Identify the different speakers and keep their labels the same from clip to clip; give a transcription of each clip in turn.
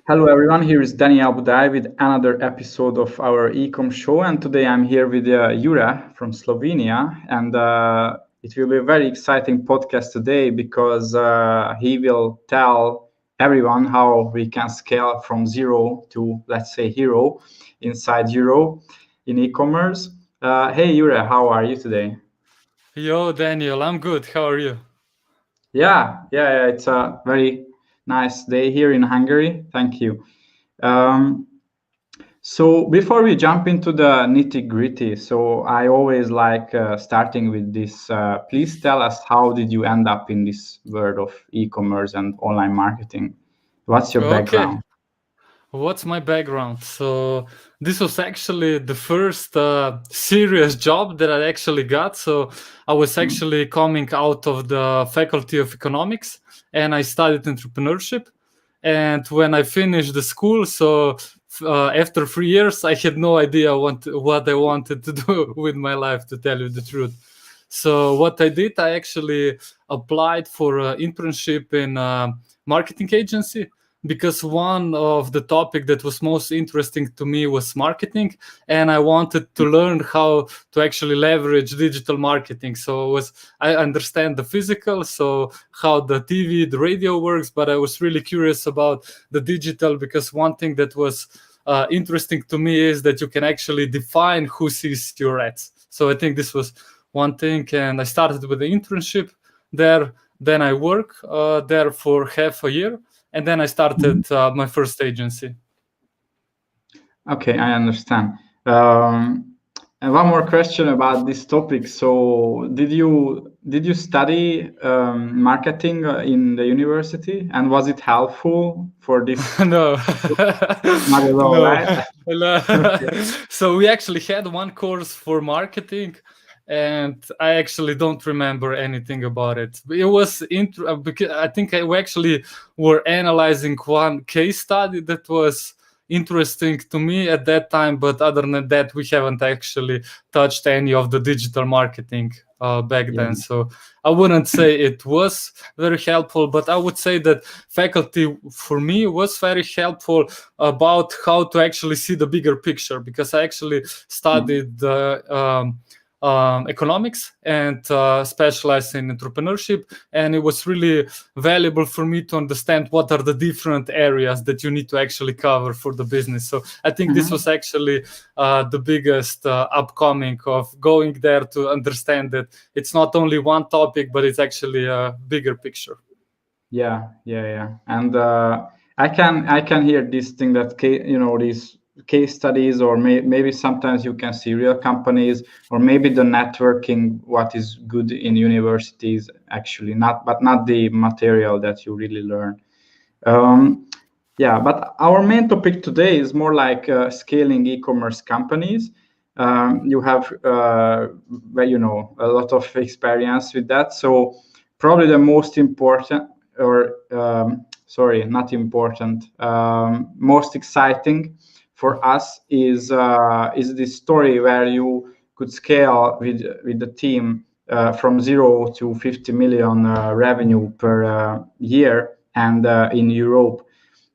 Speaker 1: Hello everyone, here is Daniel Budai with another episode of our Ecom show, and today I'm here with Jure from Slovenia, and it will be a very exciting podcast today because he will tell everyone how we can scale from zero to, let's say, hero inside Euro in e-commerce. Hey Jure, how are you today?
Speaker 2: Yo, Daniel, I'm good. How are you?
Speaker 1: Yeah, it's a very nice day here in Hungary. Thank you. Um, So before we jump into the nitty-gritty, so I always like starting with this. Please tell us, how did you end up in this world of e-commerce and online marketing? What's your
Speaker 2: Okay,
Speaker 1: background?
Speaker 2: what's my background? So, this was actually the first serious job that I actually got. So, I was
Speaker 1: Mm.
Speaker 2: actually coming out of the Faculty of Economics and I studied entrepreneurship. And when I finished the school, so after 3 years, I had no idea what I wanted to do with my life, to tell you the truth. So what I did, I actually applied for an internship in a marketing agency because one of the topic that was most interesting to me was marketing, and I wanted to learn how to actually leverage digital marketing. So I understand the physical, so how the TV, the radio works, but I was really curious about the digital because one thing that was interesting to me is that you can actually define who sees your ads. So I think this was one thing, and I started with the internship there. Then I work there for half a year, and then I
Speaker 1: Mhm.
Speaker 2: started my first agency.
Speaker 1: Okay, I understand. And one more question about this topic. So, did you study marketing in the university, and was it helpful for this?
Speaker 2: No,
Speaker 1: Not at all,
Speaker 2: no.
Speaker 1: right?
Speaker 2: No.
Speaker 1: Okay.
Speaker 2: So we actually had one course for marketing, and I actually don't remember anything about it. But it was because I think we actually were analyzing one case study that was interesting to me at that time. But other than that, we haven't actually touched any of the digital marketing back
Speaker 1: Yeah.
Speaker 2: then. So I wouldn't say it was very helpful, but I would say that faculty for me was very helpful about how to actually see the bigger picture, because I actually
Speaker 1: Mm.
Speaker 2: studied economics and specialized in entrepreneurship, and it was really valuable for me to understand what are the different areas that you need to actually cover for the business. So I think this
Speaker 1: Mhm.
Speaker 2: was actually the biggest upcoming of going there, to understand that it's not only one topic, but it's actually a bigger picture.
Speaker 1: Yeah. And I can hear this thing that these case studies, or maybe sometimes you can see real companies, or maybe the networking. What is good in universities, actually, not the material that you really learn. Um, yeah, but our main topic today is more like scaling e-commerce companies. You have, a lot of experience with that. So probably the most important, or sorry, not important, most exciting for us is this story where you could scale with the team from 0 to 50 million revenue per year, and in Europe.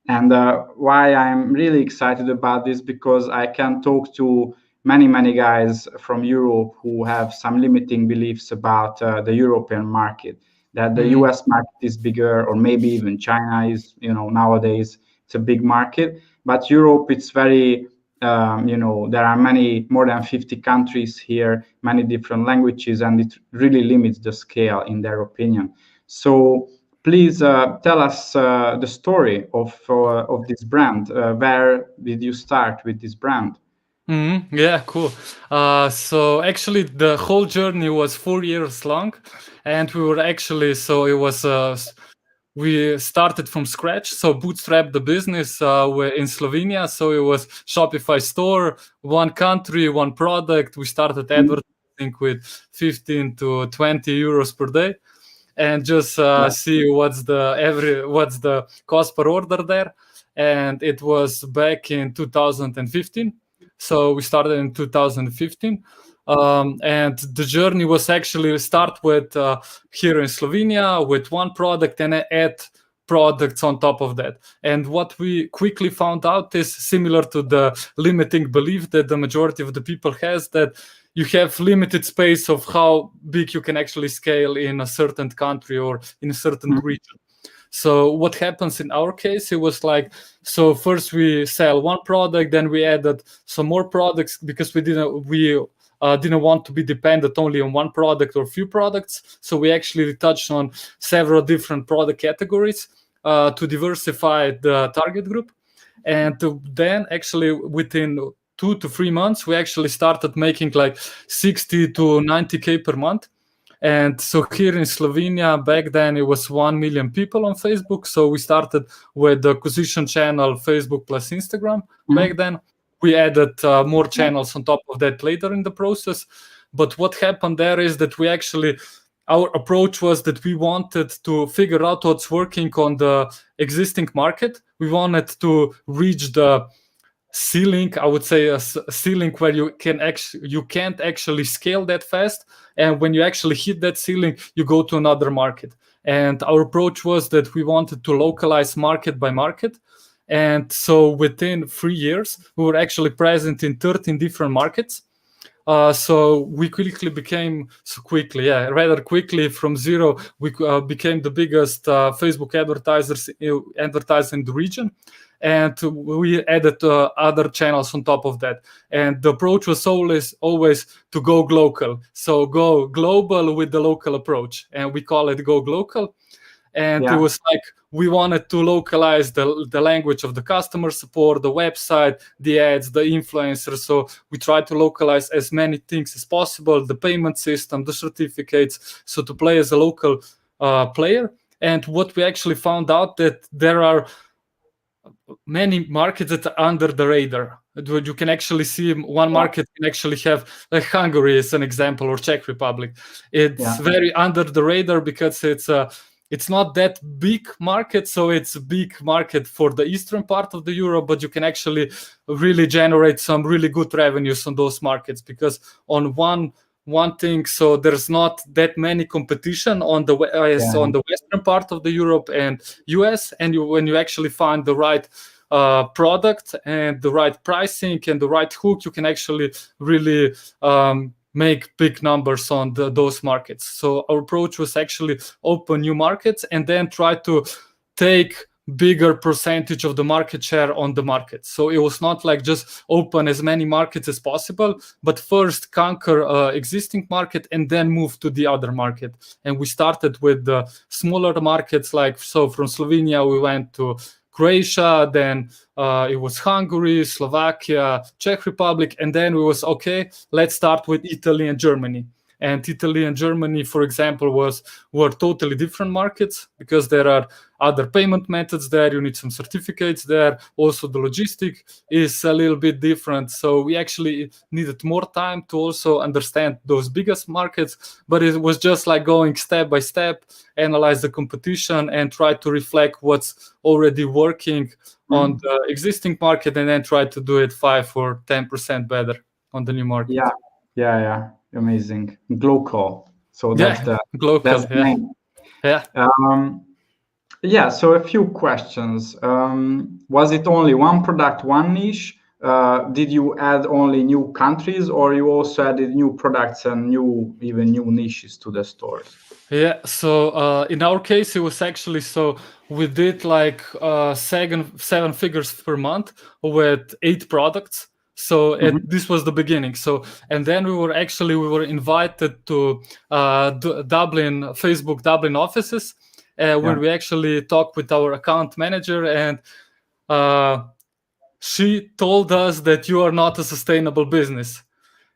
Speaker 1: And why I'm really excited about this, because I can talk to many guys from Europe who have some limiting beliefs about the European market, that the
Speaker 2: Mm.
Speaker 1: US market is bigger, or maybe even China is, nowadays it's a big market. But Europe, it's very, there are many, more than 50 countries here, many different languages, and it really limits the scale, in their opinion. So please tell us the story of this brand. Where did you start with this brand?
Speaker 2: Yeah, cool. So actually, the whole journey was 4 years long, and we were actually, so it was we started from scratch, so bootstrap the business. We're in Slovenia, so it was Shopify store, one country, one product. We started
Speaker 1: Mm.
Speaker 2: advertising with 15 to 20 euros per day, and just
Speaker 1: Yeah.
Speaker 2: see what's the cost per order there. And it was back in 2015, so we started in 2015. And the journey was actually start with here in Slovenia with one product, and add products on top of that. And what we quickly found out is similar to the limiting belief that the majority of the people has, that you have limited space of how big you can actually scale in a certain country or in a certain region. So what happens in our case, it was like, so first we sell one product, then we added some more products because we didn't want to be dependent only on one product or few products. So we actually touched on several different product categories to diversify the target group. And then actually within 2 to 3 months, we actually started making like 60 to 90K per month. And so here in Slovenia, back then it was 1 million people on Facebook. So we started with the acquisition channel, Facebook plus Instagram back then. We added more channels on top of that later in the process. But what happened there is that our approach was that we wanted to figure out what's working on the existing market. We wanted to reach the ceiling, I would say a ceiling where you can't actually scale that fast. And when you actually hit that ceiling, you go to another market. And our approach was that we wanted to localize market by market. And so within 3 years, we were actually present in 13 different markets. So we rather quickly from zero, we became the biggest Facebook advertiser in the region. And we added other channels on top of that. And the approach was always to go global. So go global with the local approach. And we call it go global. And it was like we wanted to localize the language of the customer support, the website, the ads, the influencers. So we try to localize as many things as possible, the payment system, the certificates, so to play as a local player. And what we actually found out that there are many markets that are under the radar. You can actually see one market can actually have, like Hungary as an example, or Czech Republic. It's very under the radar because it's not that big market, so it's a big market for the eastern part of the Europe, but you can actually really generate some really good revenues on those markets because on one thing, so there's not that many competition on the western part of the Europe and US, and when you actually find the right product and the right pricing and the right hook, you can actually really make big numbers on those markets. So our approach was actually open new markets and then try to take bigger percentage of the market share on the market. So it was not like just open as many markets as possible, but first conquer existing market and then move to the other market. And we started with the smaller markets, like, so from Slovenia we went to Croatia, then it was Hungary, Slovakia, Czech Republic, and then we was, okay, let's start with Italy and Germany. And Italy and Germany, for example, were totally different markets because there are other payment methods there. You need some certificates there. Also, the logistic is a little bit different. So we actually needed more time to also understand those biggest markets. But it was just like going step by step, analyze the competition, and try to reflect what's already working on the existing market, and then try to do it 5 or 10% better on the new market.
Speaker 1: Yeah. Amazing. Global. So that's
Speaker 2: global.
Speaker 1: That's the name. So a few questions. Was it only one product, one niche? Did you add only new countries, or you also added new products and even new niches to the stores?
Speaker 2: Yeah, so in our case, it was actually, so we did like 7 figures per month with 8 products. So this was the beginning. So, and then we were invited to Facebook Dublin offices when we actually talked with our account manager, and she told us that you are not a sustainable business.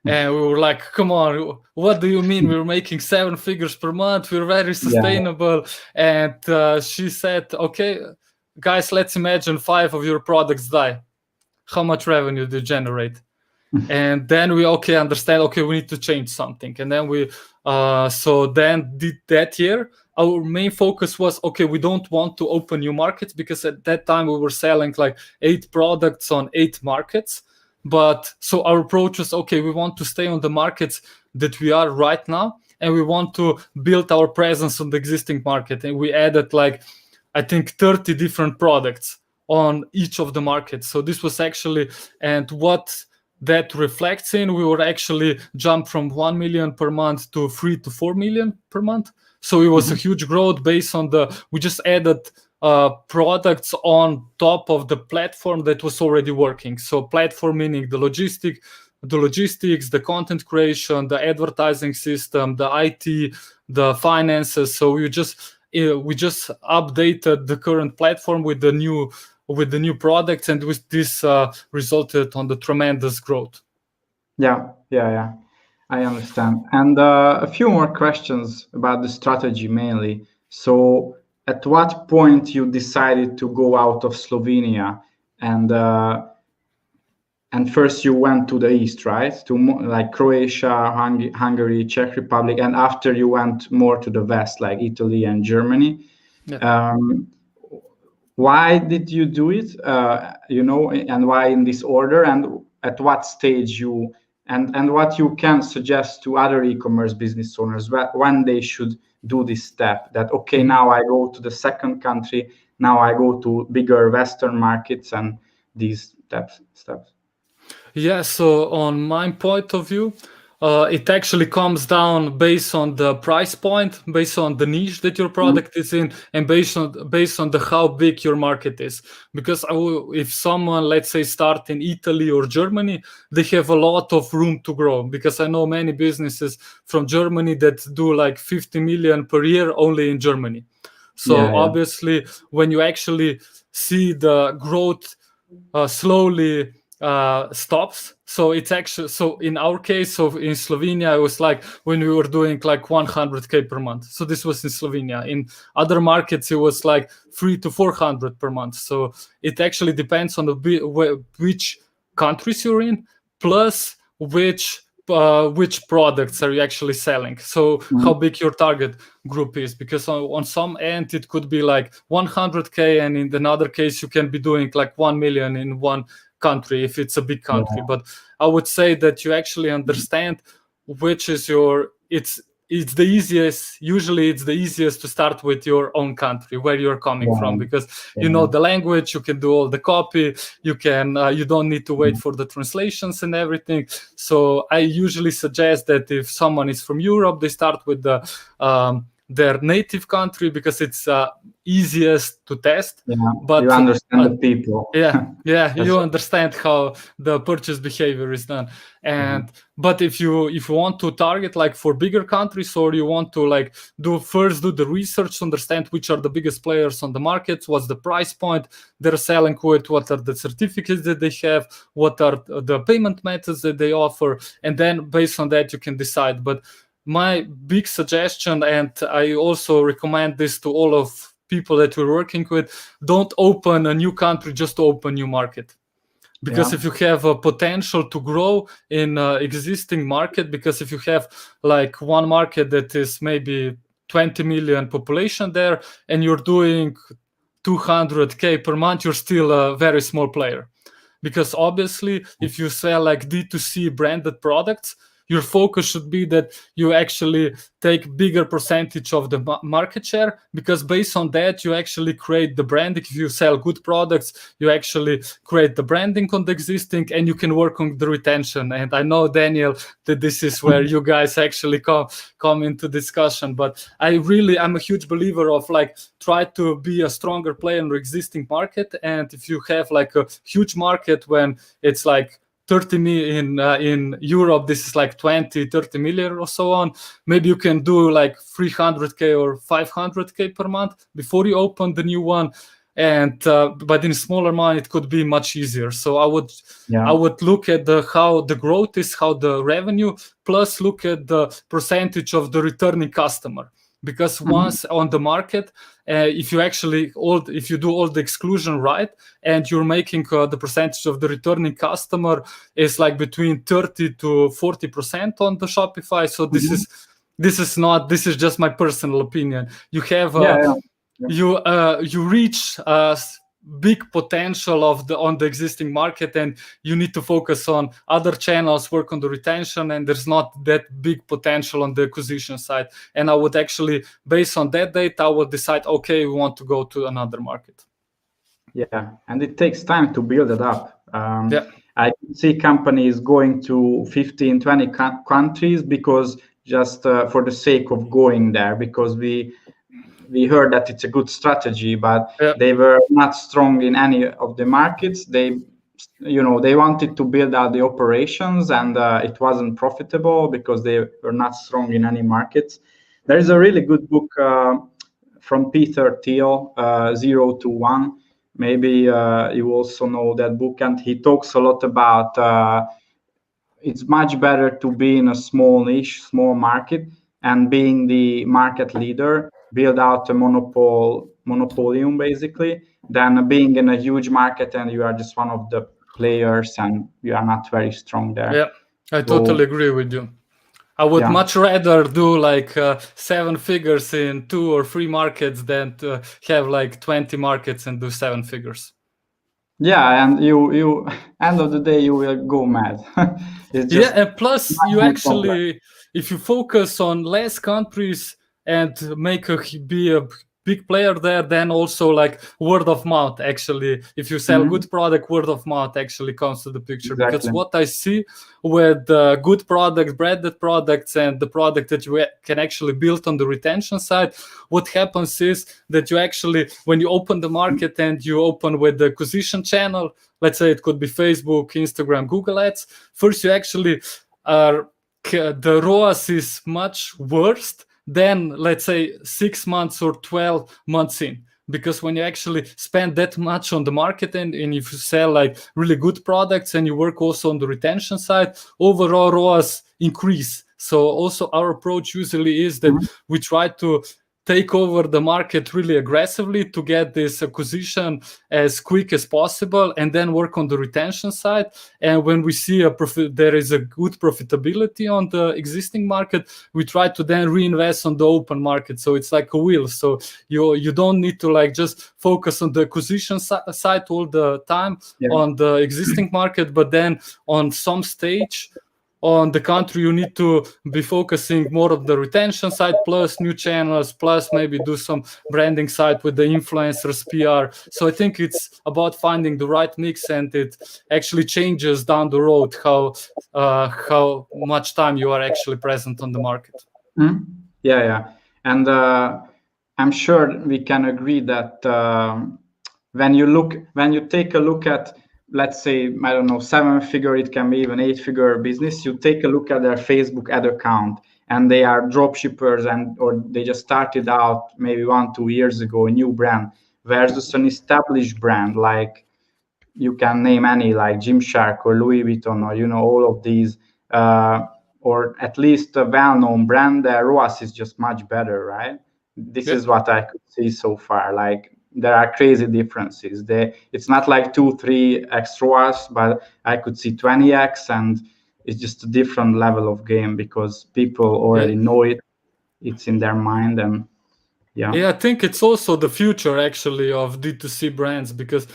Speaker 2: And we were like, come on, what do you mean? We're making 7 figures per month. We're very sustainable. And she said, okay, guys, let's imagine 5 of your products die. How much revenue do you generate? And then we understand, we need to change something. And then we did that year. Our main focus was, we don't want to open new markets, because at that time we were selling like 8 products on 8 markets. But so our approach was, we want to stay on the markets that we are right now, and we want to build our presence on the existing market. And we added like I think 30 different products on each of the markets. So this was actually, and what that reflects in, we were actually jumped from 1 million per month to 3 to 4 million per month. So it was a huge growth based on we just added products on top of the platform that was already working. So platform meaning the logistics, the content creation, the advertising system, the IT, the finances. So we just updated the current platform with the new products, and with this resulted on the tremendous growth.
Speaker 1: Yeah. I understand. And a few more questions about the strategy mainly. So, at what point you decided to go out of Slovenia, and first you went to the east, right? To like Croatia, Hungary, Czech Republic, and after you went more to the west, like Italy and Germany.
Speaker 2: Yeah.
Speaker 1: Why did you do it? And why in this order? And at what stage you and what you can suggest to other e-commerce business owners when they should do this step? That okay, now I go to the second country. Now I go to bigger Western markets and these steps.
Speaker 2: Yeah, so on my point of view, it actually comes down based on the price point, based on the niche that your product is in, and based on the how big your market is. Because if someone, let's say, start in Italy or Germany, they have a lot of room to grow. Because I know many businesses from Germany that do like 50 million per year only in Germany. So obviously, when you actually see the growth slowly stops, so it's actually, so in our case, so in Slovenia, it was like when we were doing like 100k per month. So this was in Slovenia. In other markets, it was like 300 to 400 per month. So it actually depends on which countries you're in, plus which products are you actually selling. So how big your target group is, because on some end it could be like 100k, and in another case you can be doing like 1 million in one country if it's a big country. But I would say that you actually understand which is it's the easiest. Usually it's the easiest to start with your own country, where you're coming from, because you know the language, you can do all the copy, you don't need to wait for the translations and everything. So I usually suggest that if someone is from Europe, they start with their native country, because it's easiest to test.
Speaker 1: But you understand the people.
Speaker 2: You understand how the purchase behavior is done. And but if you want to target like for bigger countries, or you want to like do the research to understand which are the biggest players on the market, what's the price point they're selling with, what are the certificates that they have, what are the payment methods that they offer, and then based on that you can decide. But my big suggestion, and I also recommend this to all of people that we're working with, don't open a new country just to open new market. Because if you have a potential to grow in existing market, because if you have like one market that is maybe 20 million population there, and you're doing 200k per month, you're still a very small player. Because obviously if you sell like D2C branded products, your focus should be that you actually take bigger percentage of the market share, because based on that you actually create the branding. If you sell good products, you actually create the branding on the existing, and you can work on the retention. And I know, Daniel, that this is where you guys actually come into discussion. But I'm a huge believer of like try to be a stronger player in the existing market. And if you have like a huge market, when it's like 30 million in Europe, this is like 20-30 million or so on, maybe you can do like 300k or 500k per month before you open the new one. And but in smaller money it could be much easier. So I would look at how the growth is, how the revenue, plus look at the percentage of the returning customer. Because once on the market, if you do all the exclusion right, and you're making the percentage of the returning customer is like between 30 to 40% on the Shopify. So this is just my personal opinion. You have you reach big potential on the existing market, and you need to focus on other channels, work on the retention, and there's not that big potential on the acquisition side. And I would actually, based on that data, I would decide, okay, we want to go to another market.
Speaker 1: Yeah, and it takes time to build it up.
Speaker 2: Yeah.
Speaker 1: I see companies going to 15, 20 countries because just for the sake of going there, because we heard that it's a good strategy, but they were not strong in any of the markets. They wanted to build out the operations, and it wasn't profitable because they were not strong in any markets. There is a really good book from Peter Thiel, 0 to 1. Maybe you also know that book, and he talks a lot about it's much better to be in a small niche, small market, and being the market leader, build out a monopolium basically, than being in a huge market and you are just one of the players and you are not very strong there.
Speaker 2: Yeah, I totally agree with you. I would much rather do like 7 figures in 2 or 3 markets than to have like 20 markets and do 7 figures.
Speaker 1: Yeah, and you end of the day you will go mad.
Speaker 2: And plus you actually, if you focus on less countries and be a big player there, then also like word of mouth, actually, if you sell good product, word of mouth actually comes to the picture.
Speaker 1: Exactly.
Speaker 2: Because what I see with good products, branded products, and the product that you can actually build on the retention side, what happens is that you actually, when you open the market and you open with the acquisition channel, let's say it could be Facebook, Instagram, Google Ads, first you actually the ROAS is much worse than, let's say, 6 months or 12 months in. Because when you actually spend that much on the market and if you sell like really good products and you work also on the retention side, overall ROAS increase. So also our approach usually is that we try to take over the market really aggressively to get this acquisition as quick as possible, and then work on the retention side. And when we see there is a good profitability on the existing market, we try to then reinvest on the open market. So it's like a wheel. So you don't need to like just focus on the acquisition side all the time on the existing market, but then on some stage on the country, you need to be focusing more on the retention side, plus new channels, plus maybe do some branding side with the influencers, PR. So I think it's about finding the right mix, and it actually changes down the road how much time you are actually present on the market.
Speaker 1: Yeah. And I'm sure we can agree that when you take a look at, let's say, I don't know, 7-figure, it can be even 8-figure business, you take a look at their Facebook ad account and they are drop shippers or they just started out maybe 1-2 years ago, a new brand, versus an established brand, like you can name any, like Gymshark or Louis Vuitton, or all of these, or at least a well-known brand, their ROAS is just much better, right? This is what I could see so far. Like, there are crazy differences. It's not like 2-3x ROAS, but I could see 20x, and it's just a different level of game because people already know it. It's in their mind, and
Speaker 2: I think it's also the future actually of D2C brands, because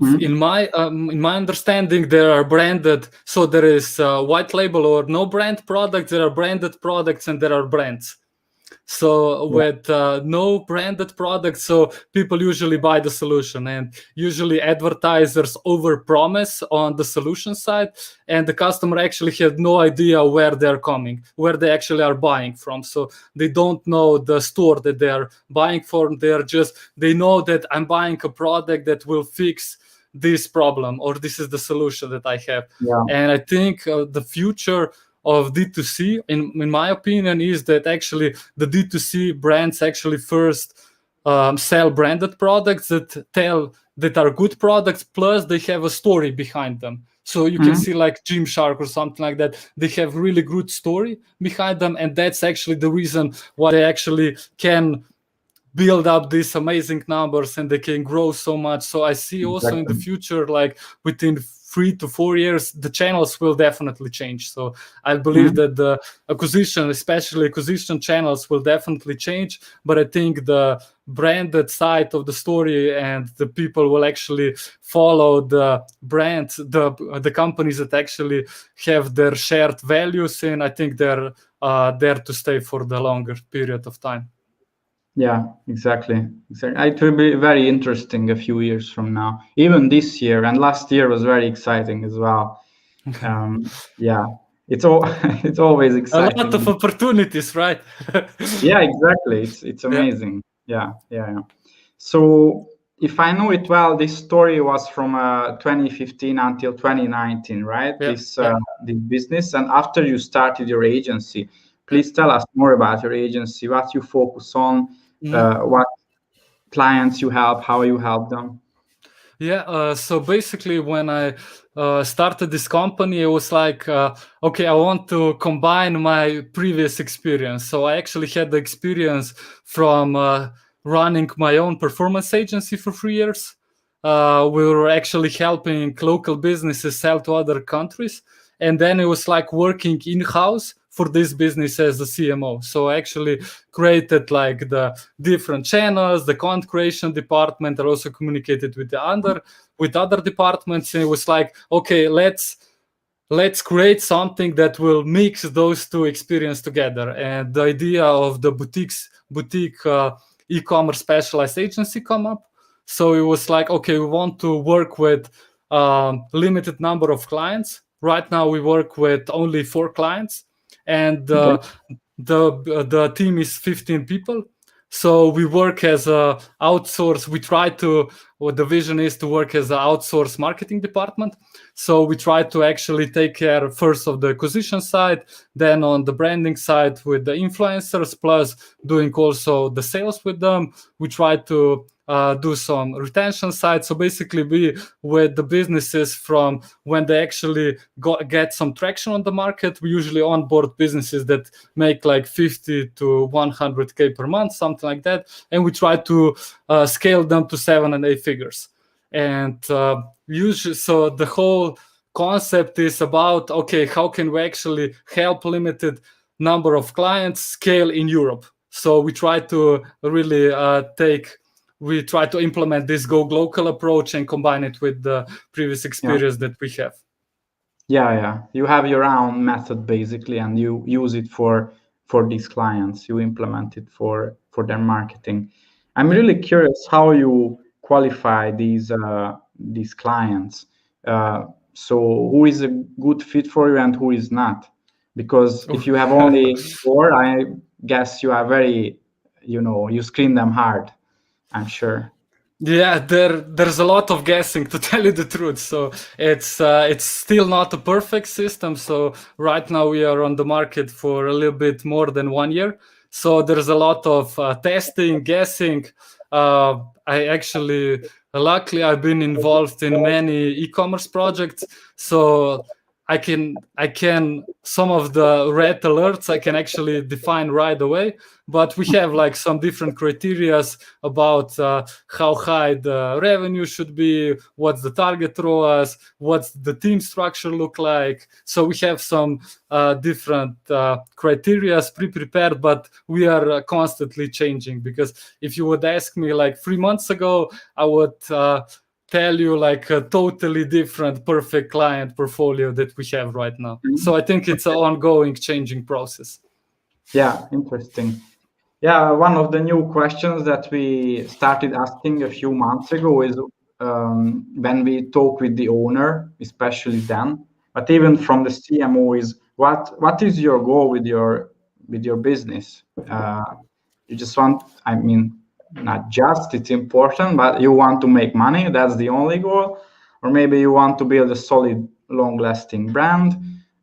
Speaker 2: in my understanding, there are branded, so there is white label or no brand products, there are branded products, and there are brands. So with no branded products, so people usually buy the solution, and usually advertisers overpromise on the solution side, and the customer actually has no idea where they're coming, where they actually are buying from. So they don't know the store that they are buying from. They know that I'm buying a product that will fix this problem, or this is the solution that I have. And I think the future of D2C, in my opinion, is that actually the D2C brands actually first sell branded products that are good products, plus they have a story behind them. So you can see like Gymshark or something like that, they have really good story behind them, and that's actually the reason why they actually can build up these amazing numbers and they can grow so much. So I see also in the future, like within 3 to 4 years, the channels will definitely change. So I believe that the acquisition, especially acquisition channels, will definitely change. But I think the branded side of the story and the people will actually follow the brands, the companies that actually have their shared values, and I think they're there to stay for the longer period of time.
Speaker 1: Yeah, exactly. It will be very interesting a few years from now. Even this year and last year was very exciting as well. Yeah, it's all it's always
Speaker 2: A
Speaker 1: exciting.
Speaker 2: lot of opportunities, right?
Speaker 1: Yeah, exactly. It's amazing. Yeah. So if I know it well, this story was from 2015 until 2019, right? This business, and after you started your agency, please tell us more about your agency, what you focus on, what clients you help, how you help them.
Speaker 2: Yeah, so basically, when I started this company, it was like, okay, I want to combine my previous experience. So I actually had the experience from running my own performance agency for 3 years. We were actually helping local businesses sell to other countries. And then it was like working in-house for this business as a CMO. So I actually created like the different channels, the content creation department. I also communicated with other departments, and it was like, okay, let's create something that will mix those two experiences together. And the idea of the boutique e-commerce specialized agency come up. So it was like, okay, we want to work with limited number of clients. Right now we work with only 4 clients, and the team is 15 people. So we work as a outsource. What the vision is to work as an outsource marketing department. So we try to actually take care first of the acquisition side, then on the branding side with the influencers, plus doing also the sales with them. We try to do some retention side. So basically be with the businesses from when they actually get some traction on the market. We usually onboard businesses that make like 50 to 100K per month, something like that. And we try to scale them to 7 and 8 figures. And usually, so the whole concept is about, okay, how can we actually help limited number of clients scale in Europe? So we try to really we try to implement this go local approach and combine it with the previous experience that we have.
Speaker 1: Yeah. You have your own method basically, and you use it for these clients. You implement it for their marketing. I'm really curious how you qualify these clients. So who is a good fit for you and who is not? Because if you have only 4, I guess you are very, you screen them hard, I'm sure.
Speaker 2: Yeah, there's a lot of guessing, to tell you the truth. So it's still not a perfect system. So right now we are on the market for a little bit more than 1 year. So there's a lot of testing, guessing. I actually, luckily, I've been involved in many e-commerce projects. So I can some of the red alerts I can actually define right away, but we have like some different criterias about how high the revenue should be, what's the target ROAS, what's the team structure look like. So we have some different criterias pre-prepared, but we are constantly changing, because if you would ask me like 3 months ago, I would tell you like a totally different perfect client portfolio that we have right now. So I think it's an ongoing changing process.
Speaker 1: Yeah, interesting. Yeah, one of the new questions that we started asking a few months ago is when we talk with the owner, especially then, but even from the CMO, is what is your goal with your business? You just want, I mean, not just, it's important, but you want to make money, that's the only goal, or maybe you want to build a solid, long-lasting brand,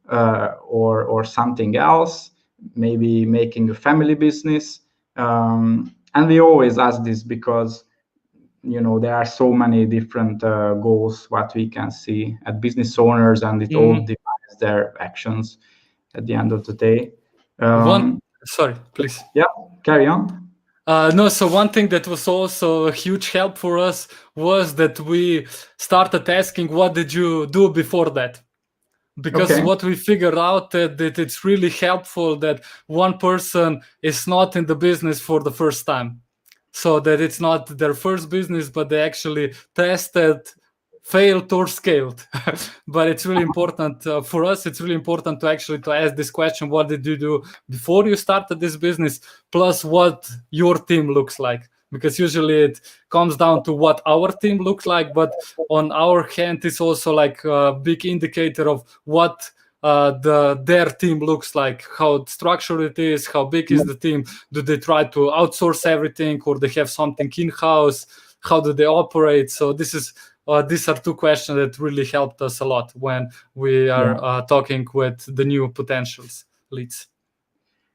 Speaker 1: or something else, maybe making a family business. And we always ask this because there are so many different goals what we can see at business owners, and it all defines their actions at the end of the day.
Speaker 2: Sorry, please.
Speaker 1: Yeah, carry on.
Speaker 2: No, so one thing that was also a huge help for us was that we started asking, what did you do before that? Because
Speaker 1: Okay.
Speaker 2: what we figure out that it's really helpful that one person is not in the business for the first time, so that it's not their first business, but they actually tested, failed, or scaled. But it's really important for us. It's really important to actually to ask this question: what did you do before you started this business? Plus, what your team looks like. Because usually it comes down to what our team looks like, but on our hand, it's also like a big indicator of what their team looks like, how structured it is, how big is the team, do they try to outsource everything or they have something in-house, how do they operate? So these are two questions that really helped us a lot when we are
Speaker 1: Yeah.
Speaker 2: talking with the new potentials leads.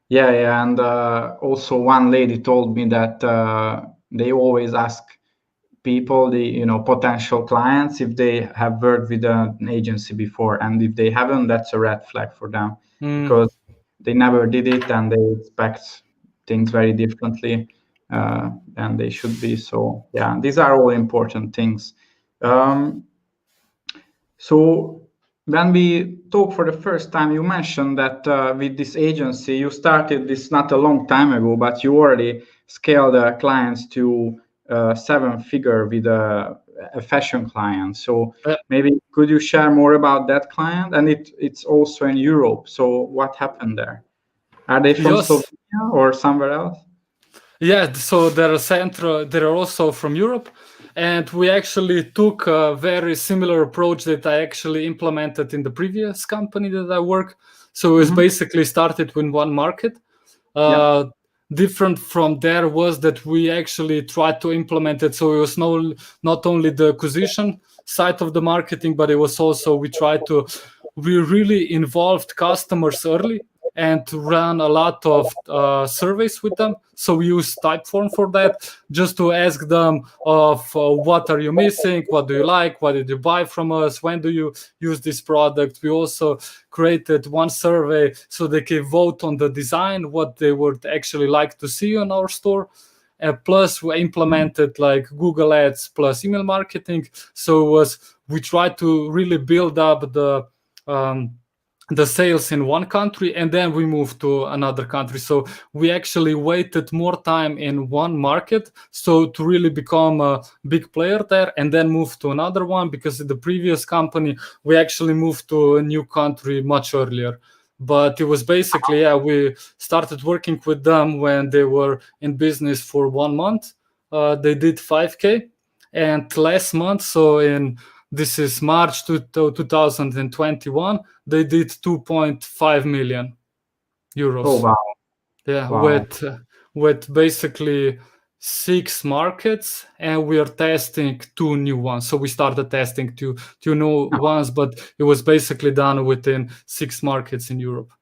Speaker 1: Yeah, and also one lady told me that they always ask people, the potential clients, if they have worked with an agency before, and if they haven't, that's a red flag for them,
Speaker 2: Mm.
Speaker 1: because they never did it and they expect things very differently than they should be. So yeah, these are all important things. Um, so when we talk for the first time, you mentioned that with this agency, you started this not a long time ago, but you already scaled clients to seven figure with a fashion client. So maybe could you share more about that client? And it's also in Europe. So what happened there? Are they from
Speaker 2: Yes.
Speaker 1: Slovenia or somewhere else?
Speaker 2: Yeah, so they're also from Europe, and we actually took a very similar approach that I actually implemented in the previous company that I work. So it was
Speaker 1: Mm-hmm.
Speaker 2: basically started with one market.
Speaker 1: Yeah.
Speaker 2: Uh, Different from there was that we actually tried to implement it. So it was not only the acquisition side of the marketing, but it was also we really involved customers early and to run a lot of surveys with them. So we use Typeform for that, just to ask them of what are you missing, what do you like, what did you buy from us, when do you use this product. We also created one survey so they can vote on the design, what they would actually like to see on our store. Plus we implemented like Google Ads plus email marketing. So we tried to really build up um, the sales in one country, and then we moved to another country. So we actually waited more time in one market so to really become a big player there, and then move to another one, because in the previous company we actually moved to a new country much earlier. But it was basically, yeah, we started working with them when they were in business for 1 month. They did 5K, and last month, so in this is March 2021, they did 2.5 million
Speaker 1: Oh
Speaker 2: euros.
Speaker 1: wow,
Speaker 2: Yeah,
Speaker 1: wow.
Speaker 2: with basically 6 markets, and we are testing 2 new ones. So we started testing two new ones, but it was basically done within 6 markets in Europe.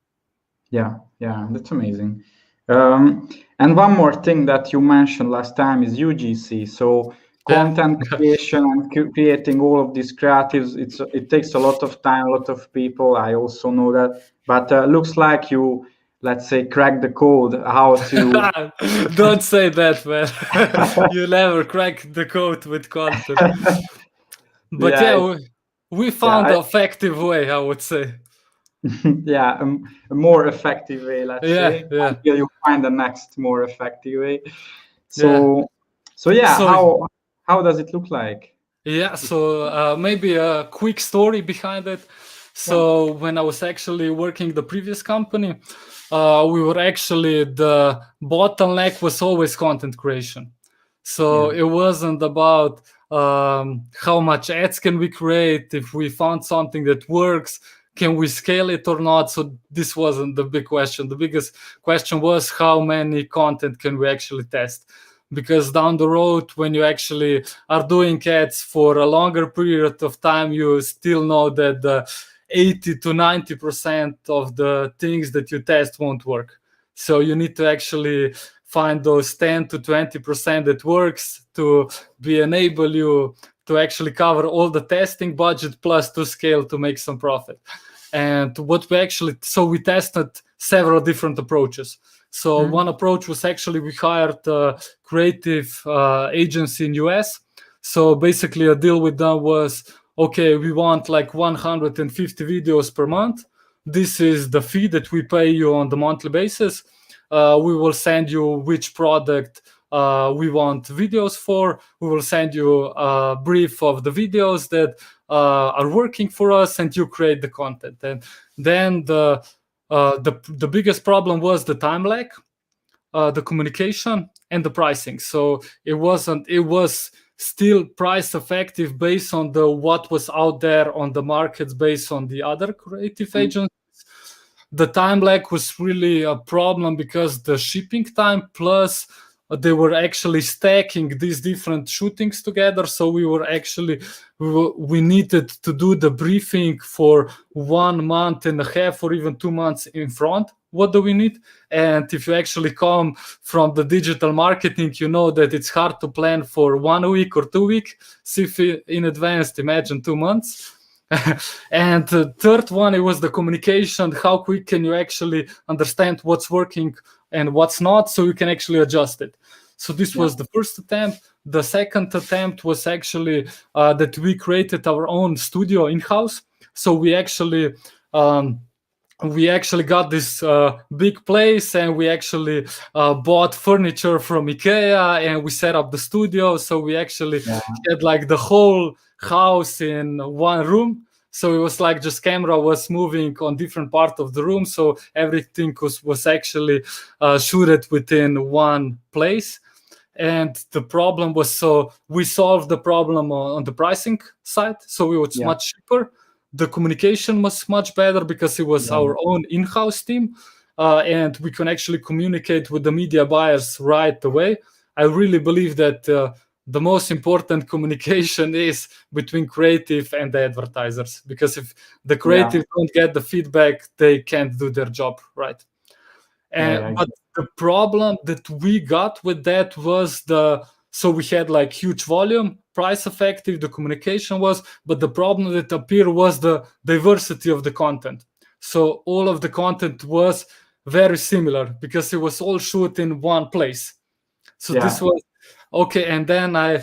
Speaker 1: Yeah, that's amazing. And one more thing that you mentioned last time is UGC. So
Speaker 2: Yeah.
Speaker 1: content creation and creating all of these creatives, it takes a lot of time, a lot of people. I also know that, but looks like you, let's say, crack the code how to.
Speaker 2: Don't say that, man. You never crack the code with content. But
Speaker 1: Yeah,
Speaker 2: yeah, we
Speaker 1: yeah,
Speaker 2: found an effective way, I would say.
Speaker 1: yeah, a more effective way, let's
Speaker 2: Yeah,
Speaker 1: say,
Speaker 2: yeah,
Speaker 1: until you find the next more effective way.
Speaker 2: yeah.
Speaker 1: So, so yeah,
Speaker 2: So
Speaker 1: how does it look like?
Speaker 2: yeah, so maybe a quick story behind it.
Speaker 1: Yeah,
Speaker 2: So when I was actually working the previous company, we were actually, the bottleneck was always content creation. So
Speaker 1: yeah,
Speaker 2: it wasn't about how much ads can we create, if we found something that works, can we scale it or not. So this wasn't the big question. The biggest question was how many content can we actually test, because down the road, when you actually are doing ads for a longer period of time, you still know that the 80 to 90% of the things that you test won't work. So you need to actually find those 10 to 20% that works to be enable you to actually cover all the testing budget plus to scale to make some profit. And what we actually, so we tested several different approaches. So one approach was actually we hired a creative agency in US. So basically a deal with them was, okay, we want like 150 videos per month. This is the fee that we pay you on the monthly basis. We will send you which product we want videos for. We will send you a brief of the videos that are working for us, and you create the content. And then the biggest problem was the time lag, the communication, and the pricing. So it was still price effective based on the what was out there on the markets based on the other creative agencies. The time lag was really a problem because the shipping time plus they were actually stacking these different shootings together. So we needed to do the briefing for 1 month and a half or even 2 months in front. What do we need? And if you actually come from the digital marketing, you know that it's hard to plan for 1 week or 2 weeks. See if in advance, imagine 2 months. And the third one, it was the communication. How quick can you actually understand what's working and what's not, so you can actually adjust it? So this was the first attempt. The second attempt was actually that we created our own studio in-house. So we actually got this big place, and we actually bought furniture from IKEA, and we set up the studio. So we actually had like the whole house in one room. So it was like just camera was moving on different part of the room. So everything was actually shooted within one place. And the problem was, so we solved the problem on the pricing side. So it was much cheaper. The communication was much better because it was our own in-house team. And we can actually communicate with the media buyers right away. I really believe that the most important communication is between creative and the advertisers, because if the creative don't get the feedback, they can't do their job right. But the problem that we got with that was so we had like huge volume, price effective, the communication was, but the problem that appeared was the diversity of the content. So all of the content was very similar because it was all shoot in one place. So this was okay. And then I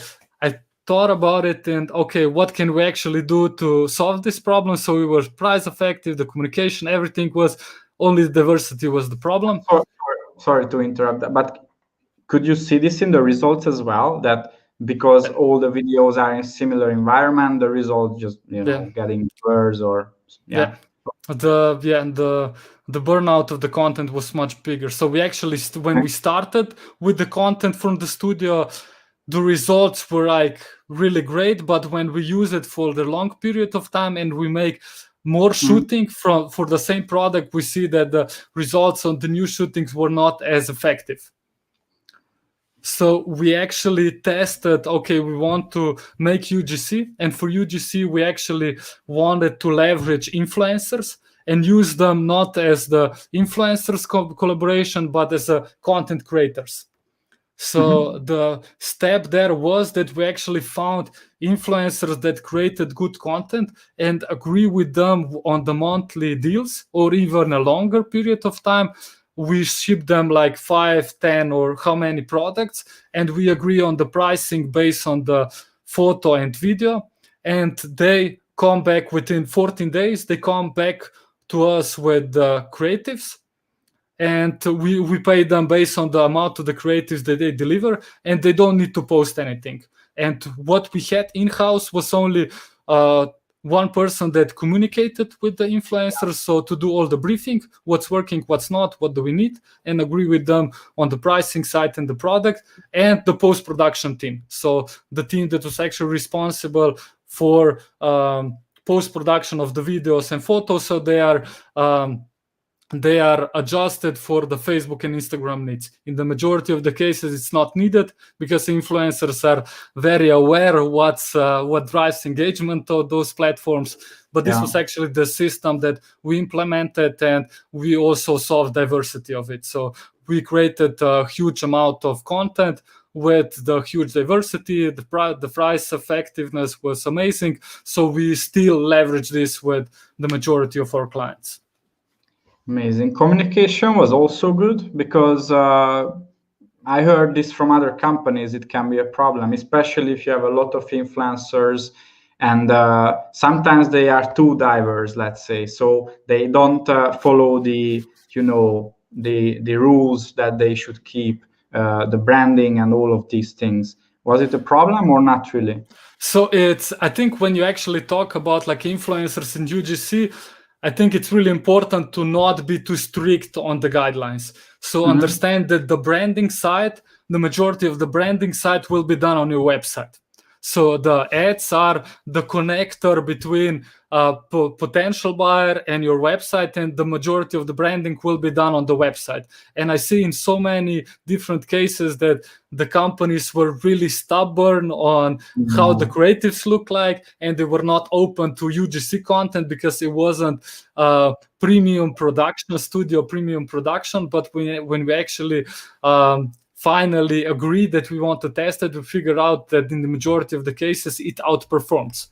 Speaker 2: thought about it, and okay, what can we actually do to solve this problem? So we were price effective, the communication, everything was, only the diversity was the problem.
Speaker 1: Sorry to interrupt that, but could you see this in the results as well, that because all the videos are in similar environment, the results just getting worse? Or
Speaker 2: the burnout of the content was much bigger. So we actually when we started with the content from the studio, the results were like really great, but when we use it for the long period of time and we make more shooting for the same product, we see that the results on the new shootings were not as effective. So we actually tested, okay, we want to make UGC, and for UGC we actually wanted to leverage influencers and use them not as the influencers collaboration, but as content creators. So the step there was that we actually found influencers that created good content and agree with them on the monthly deals, or even a longer period of time. We ship them like 5, 10, or how many products, and we agree on the pricing based on the photo and video. And they come back within 14 days. They come back to us with the creatives, and we pay them based on the amount of the creatives that they deliver, and they don't need to post anything. And what we had in-house was only one person that communicated with the influencers, so to do all the briefing, what's working, what's not, what do we need, and agree with them on the pricing side and the product, and the post-production team. So the team that was actually responsible for post-production of the videos and photos, so they are adjusted for the Facebook and Instagram needs. In the majority of the cases, it's not needed because influencers are very aware of what drives engagement of those platforms. But this was actually the system that we implemented, and we also solved diversity of it. So we created a huge amount of content with the huge diversity. The price effectiveness was amazing. So we still leverage this with the majority of our clients.
Speaker 1: Amazing. Communication was also good because I heard this from other companies. It can be a problem, especially if you have a lot of influencers, and sometimes they are too diverse. Let's say, so they don't follow the rules that they should keep, the branding and all of these things. Was it a problem or not really?
Speaker 2: So I think when you actually talk about like influencers in UGC, I think it's really important to not be too strict on the guidelines. So understand that the branding side, the majority of the branding side will be done on your website. So the ads are the connector between potential buyer and your website, and the majority of the branding will be done on the website. And I see in so many different cases that the companies were really stubborn on how the creatives look like, and they were not open to UGC content because it wasn't premium production, studio premium production. But when we actually finally agreed that we want to test it, we figure out that in the majority of the cases it outperforms.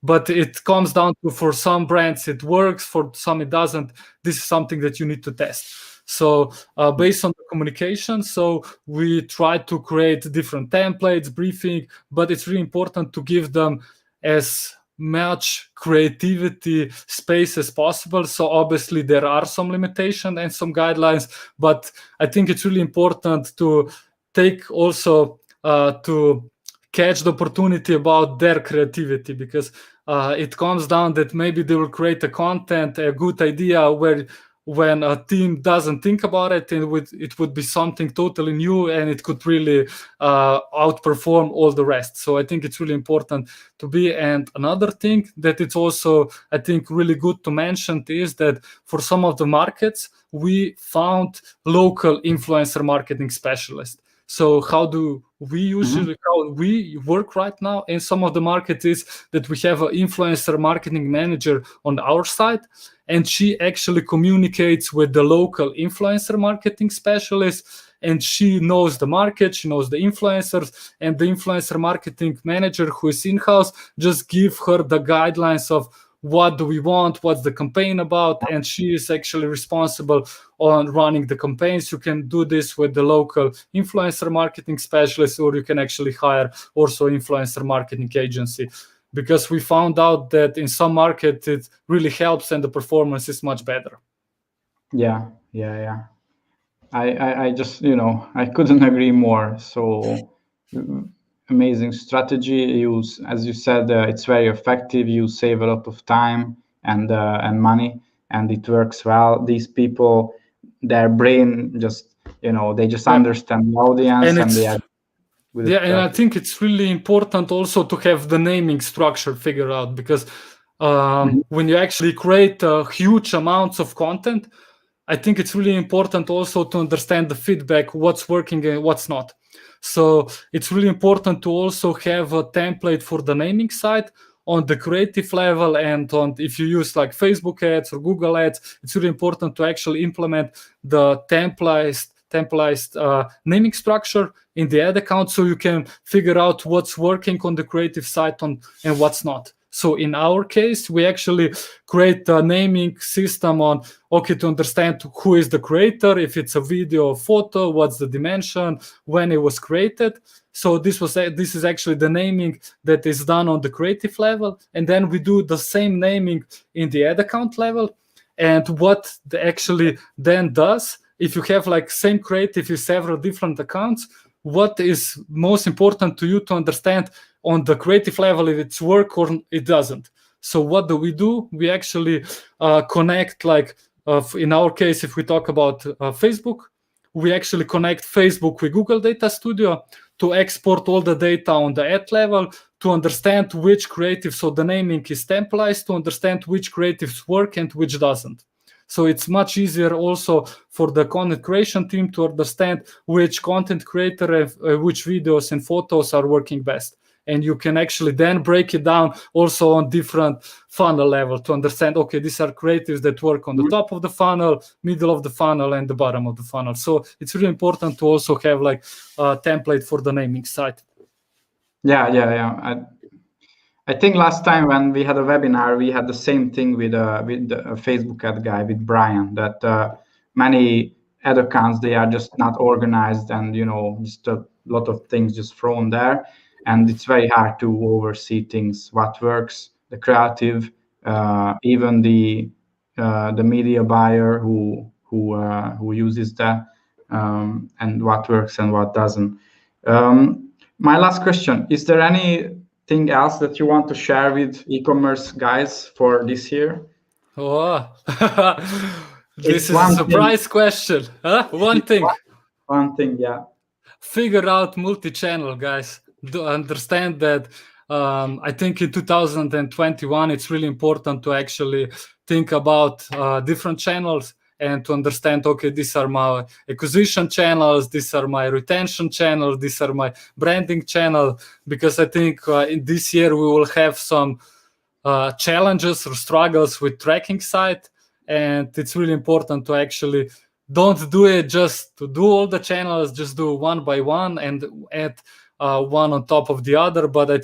Speaker 2: But it comes down to, for some brands it works, for some it doesn't. This is something that you need to test. So based on the communication, so we try to create different templates, briefing, but it's really important to give them as much creativity space as possible. So obviously there are some limitations and some guidelines, but I think it's really important to take also to catch the opportunity about their creativity, because it comes down that maybe they will create a content, a good idea, where when a team doesn't think about it, it would be something totally new, and it could really outperform all the rest. So I think it's really important to be. And another thing that it's also, I think, really good to mention is that for some of the markets, we found local influencer marketing specialists. So how do we usually, how we work right now in some of the markets is that we have an influencer marketing manager on our side, and she actually communicates with the local influencer marketing specialist, and she knows the market, she knows the influencers, and the influencer marketing manager, who is in-house, just give her the guidelines of what do we want, what's the campaign about, and she is actually responsible on running the campaigns. You can do this with the local influencer marketing specialist, or you can actually hire also influencer marketing agency, because we found out that in some markets it really helps and the performance is much better.
Speaker 1: Yeah. I just, I couldn't agree more. So amazing strategy. As you said, it's very effective. You save a lot of time and money, and it works well. These people, their brain just, they just understand the audience, and they are with it.
Speaker 2: And I think it's really important also to have the naming structure figured out, because when you actually create huge amounts of content, I think it's really important also to understand the feedback, what's working and what's not. So it's really important to also have a template for the naming side on the creative level, and on, if you use like Facebook ads or Google ads, it's really important to actually implement the template naming structure in the ad account, so you can figure out what's working on the creative side and what's not. So in our case, we actually create a naming system on, to understand who is the creator, if it's a video or photo, what's the dimension, when it was created. So this is actually the naming that is done on the creative level. And then we do the same naming in the ad account level. And what actually then does, if you have like same creative in several different accounts, what is most important to you to understand on the creative level, if it's work or it doesn't. So what do? We actually connect, like in our case, if we talk about Facebook, we actually connect Facebook with Google Data Studio to export all the data on the ad level, to understand which creative, so the naming is templated, to understand which creatives work and which doesn't. So it's much easier also for the content creation team to understand which content creator, which videos and photos are working best. And you can actually then break it down also on different funnel level to understand, these are creatives that work on the top of the funnel, middle of the funnel, and the bottom of the funnel. So it's really important to also have like a template for the naming side.
Speaker 1: Yeah. I think last time when we had a webinar, we had the same thing with a Facebook ad guy, with Brian, that many ad accounts, they are just not organized, and just a lot of things just thrown there, and it's very hard to oversee things, what works, the creative, even the media buyer who uses that, and what works and what doesn't. My last question: is there anything else that you want to share with e-commerce guys for this year?
Speaker 2: Oh, this
Speaker 1: It's
Speaker 2: is a
Speaker 1: one thing.
Speaker 2: surprise question. Huh? One thing.
Speaker 1: One thing, yeah.
Speaker 2: Figure out multi-channel, guys. Do understand that. I think in 2021 it's really important to actually think about different channels and to understand, okay, these are my acquisition channels, these are my retention channels, these are my branding channel, because I think in this year we will have some challenges or struggles with tracking side, and it's really important to actually don't do it just to do all the channels, just do one by one and add one on top of the other. But I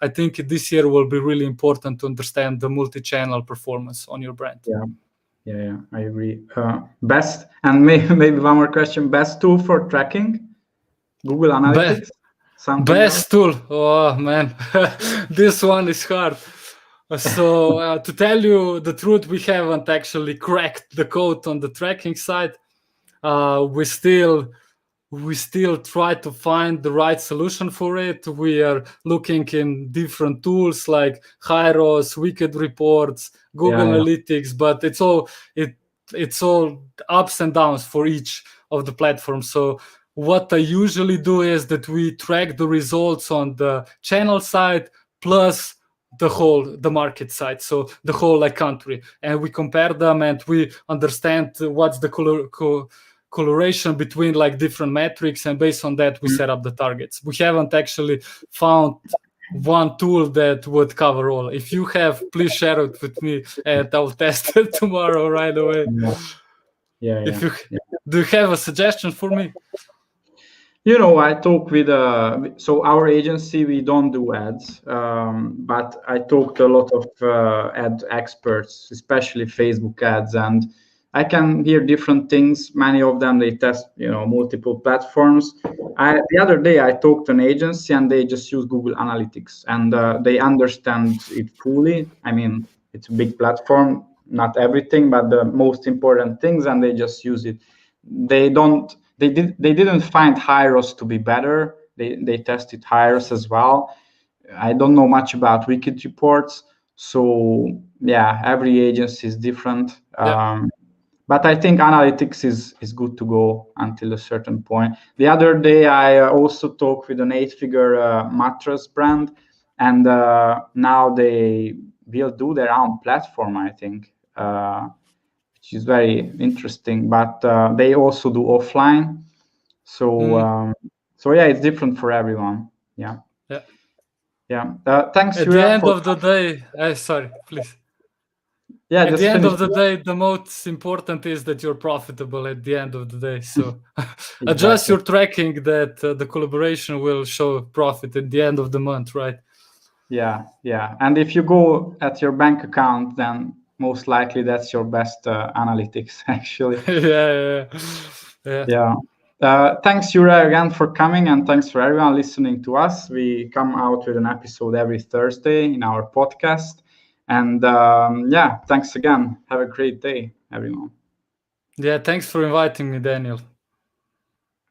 Speaker 2: think this year will be really important to understand the multi-channel performance on your brand.
Speaker 1: Yeah, I agree. Best, and maybe one more question: best tool for tracking? Google Analytics? Something
Speaker 2: Best
Speaker 1: else?
Speaker 2: tool? Oh man, this one is hard. So to tell you the truth, we haven't actually cracked the code on the tracking side. We still try to find the right solution for it. We are looking in different tools like Hyros, Wicked Reports, Google
Speaker 1: Yeah.
Speaker 2: Analytics, but it's all ups and downs for each of the platforms. So what I usually do is that we track the results on the channel side plus the market side, so the whole country, and we compare them and we understand what's the correlation between different metrics, and based on that we set up the targets. We haven't actually found one tool that would cover all. If you have, please share it with me and I'll test it tomorrow right away.
Speaker 1: Yeah.
Speaker 2: Do you have a suggestion for me?
Speaker 1: I talk with so our agency, we don't do ads, but I talked to a lot of ad experts, especially Facebook ads, and I can hear different things. Many of them, they test multiple platforms. The other day I talked to an agency and they just use Google Analytics, and they understand it fully. I mean, it's a big platform, not everything, but the most important things, and they just use it. They didn't find Hyros to be better. They tested Hyros as well. I don't know much about Wicked Reports, so yeah, every agency is different. But I think analytics is good to go until a certain point. The other day, I also talked with an 8-figure mattress brand, and now they will do their own platform, I think, which is very interesting. But they also do offline. So yeah, it's different for everyone. Yeah. Thanks,
Speaker 2: At
Speaker 1: Jure,
Speaker 2: the end of the day, sorry, please.
Speaker 1: Yeah,
Speaker 2: at
Speaker 1: just
Speaker 2: the end
Speaker 1: finish.
Speaker 2: of the day, the most important is that you're profitable at the end of the day. So
Speaker 1: Exactly.
Speaker 2: adjust your tracking that the collaboration will show profit at the end of the month, right?
Speaker 1: Yeah. And if you go at your bank account, then most likely that's your best analytics, actually.
Speaker 2: Yeah.
Speaker 1: Thanks, Jure, again for coming, and thanks for everyone listening to us. We come out with an episode every Thursday in our podcast. And thanks again. Have a great day, everyone.
Speaker 2: Yeah, thanks for inviting me, Daniel.